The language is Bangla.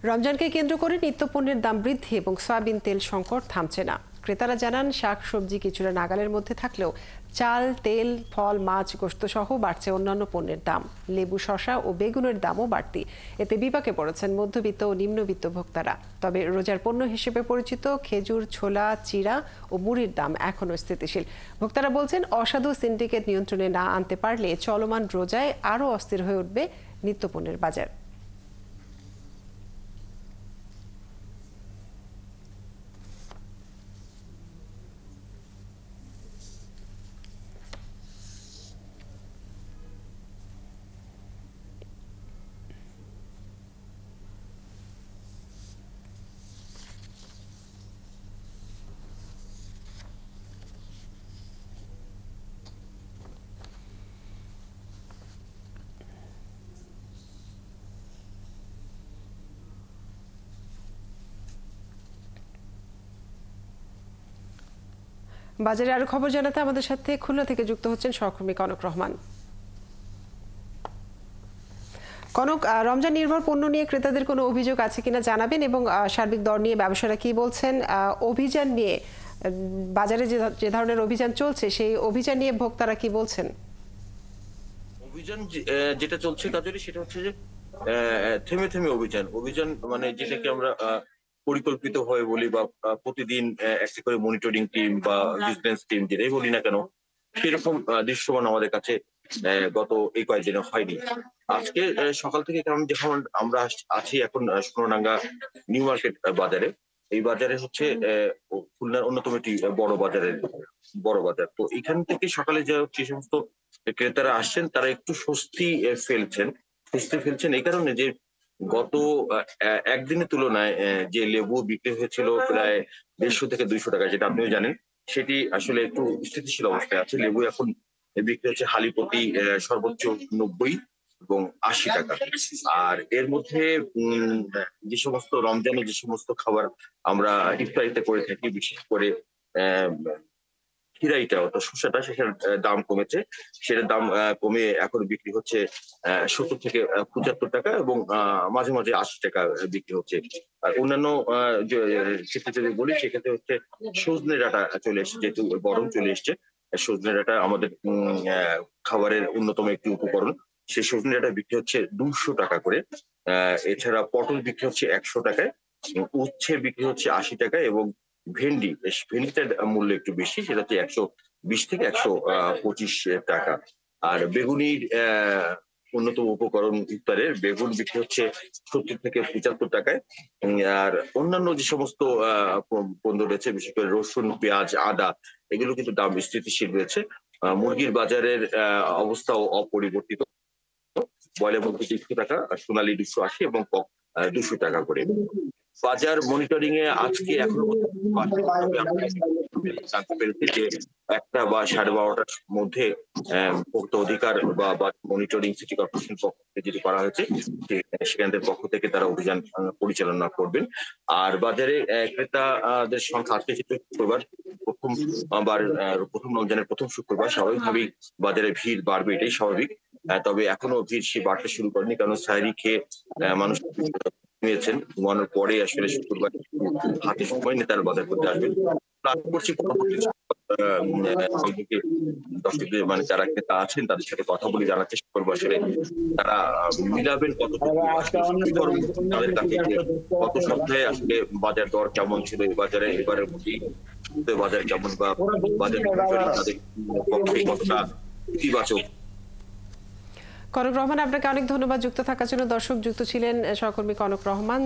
রমজানকে কেন্দ্র করে নিত্যপণ্যের দাম বৃদ্ধি এবং সয়াবিন তেল সংকট থামছে না। ক্রেতারা জানান শাক সবজি কিছুটা নাগালের মধ্যে থাকলেও চাল, তেল, ফল, মাছ, গোশত সহ বাড়ছে অন্যান্য পণ্যের দাম। লেবু, শসা ও বেগুনের দামও বাড়তি। এতে বিপাকে পড়েছেন মধ্যবিত্ত ও নিম্নবিত্ত ভোক্তারা। তবে রোজার পণ্য হিসেবে পরিচিত খেজুর, ছোলা, চিড়া ও মুড়ির দাম এখনও স্থিতিশীল। ভোক্তারা বলছেন, অসাধু সিন্ডিকেট নিয়ন্ত্রণে না আনতে পারলে চলমান রোজায় আরও অস্থির হয়ে উঠবে নিত্যপণ্যের বাজার। বাজারে আরো খবর জানাতে আমাদের সাথে খুলনা থেকে যুক্ত হচ্ছেন সহকর্মী কনক রহমান। কনক, রমজান নির্ভর পণ্য নিয়ে ক্রেতাদের কোনো অভিযোগ আছে কিনা জানাবেন, এবং সার্বিক দর নিয়ে ব্যবসায়ীরা কি বলছেন? অভিযান নিয়ে বাজারে যে ধরনের অভিযান চলছে, সেই অভিযান নিয়ে ভোক্তারা কি বলছেন? অভিযান যেটা চলছে কাজে সেটা হচ্ছে যে থেমে থেমে অভিযান অভিযান মানে যেটাকে আমরা পরিকল্পিত হয় বলি বা প্রতিদিন একটা করে মনিটরিং টিম বা ভিজিলেন্স টিম যেটাই বলি না কেন, সেরকম দৃশ্যমান আমাদের কাছে গত এই কয়েকদিনে হয়নি। আজকে সকাল থেকে কারণ যখন আমরা আছি এখন সোনাডাঙ্গা নিউ মার্কেট বাজারে। এই বাজারে হচ্ছে খুলনার অন্যতম একটি বড় বাজার। তো এখান থেকে সকালে যে সমস্ত ক্রেতারা আসছেন তারা একটু স্বস্তি ফেলছেন এই কারণে যে গত একদিনের তুলনায় যে লেবু বিক্রি হয়েছিল প্রায় 150 থেকে 200 টাকা, যেটা আপনিও জানেন, সেটি আসলে একটু স্থিতিশীল অবস্থায় আছে। লেবু এখন বিক্রি হচ্ছে হালি প্রতি সর্বোচ্চ 90 এবং 80 টাকা। আর এর মধ্যে যে সমস্ত রমজানে যে সমস্ত খাবার আমরা ইফতারিতে করে থাকি, বিশেষ করে আহ খিরাইটা অর্থাৎ শসাটা, সেটার দাম কমেছে। সেটার দাম কমে এখন বিক্রি হচ্ছে 70 থেকে 75 টাকা এবং মাঝে মাঝে 80 টাকা বিক্রি হচ্ছে। আর অন্যান্য যে ক্ষেত্রে যদি বলি, সেক্ষেত্রে হচ্ছে সজনে ডাঁটা চলে এসেছে, যেহেতু গরম চলে এসছে। সজনে ডাঁটা আমাদের খাবারের অন্যতম একটি উপকরণ। সেই সজনে ডাঁটা বিক্রি হচ্ছে 200 টাকা করে। এছাড়া পটল বিক্রি হচ্ছে 100 টাকায়, উচ্ছে বিক্রি হচ্ছে 80 টাকায় এবং ভেন্ডিটার মূল্য একটু বেশি, সেটা হচ্ছে 120 থেকে 125 টাকা। আর বেগুনির অন্যতম উপকরণ ইফতারের বেগুন বিক্রি হচ্ছে 70 থেকে 75 টাকায়। আর অন্যান্য যে সমস্ত পণ্য রয়েছে, বিশেষ করে রসুন, পেঁয়াজ, আদা, এগুলো কিন্তু দাম স্থিতিশীল রয়েছে। মুরগির বাজারের অবস্থাও অপরিবর্তিত। ব্রয়লার মুরগি 200 টাকা, সোনালী 280 এবং কক 200 টাকা করে। বাজার মনিটরিং এ আজকে এখনো জানতে পেরেছি যে 1টা বা 12:30টার মধ্যে ভোক্তা অধিকার বা মনিটরিং সিটি কর্পোরেশন পক্ষ থেকে যেটি করা হয়েছে, সেখানদের পক্ষ থেকে তারা অভিযান পরিচালনা করবেন। আর বাজারে ক্রেতাদের সংখ্যা আজকে যেহেতু শুক্রবার, প্রথম রমজানের প্রথম শুক্রবার, স্বাভাবিকভাবেই বাজারে ভিড় বাড়বে, এটাই স্বাভাবিক। তবে এখনো ভিড় সে বাড়তে শুরু করেনি, কারণ সাহরি খেয়ে মানুষ ঘুমিয়েছেন। ঘুমানোর পরে আসলে শুক্রবার হাতে সময় নিয়ে তারা বাজার করতে আসবেন। আশা করছি পরবর্তী দর্শকদের মানে যারা ক্রেতা আছেন তাদের সাথে কথা বলে জানার চেষ্টা করবো আসলে তারা মিলাবেন কতটুকু তাদের কাছে, গত সপ্তাহে আসলে বাজার দর কেমন ছিল, এই বাজারে এবারের মধ্যে বাজার কেমন বা বাজার তাদের পক্ষে কতটা ইতিবাচক। কনক রহমান, আপনাকে অনেক ধন্যবাদ যুক্ত থাকার জন্য। দর্শক যুক্ত ছিলেন সহকর্মী কনক রহমান।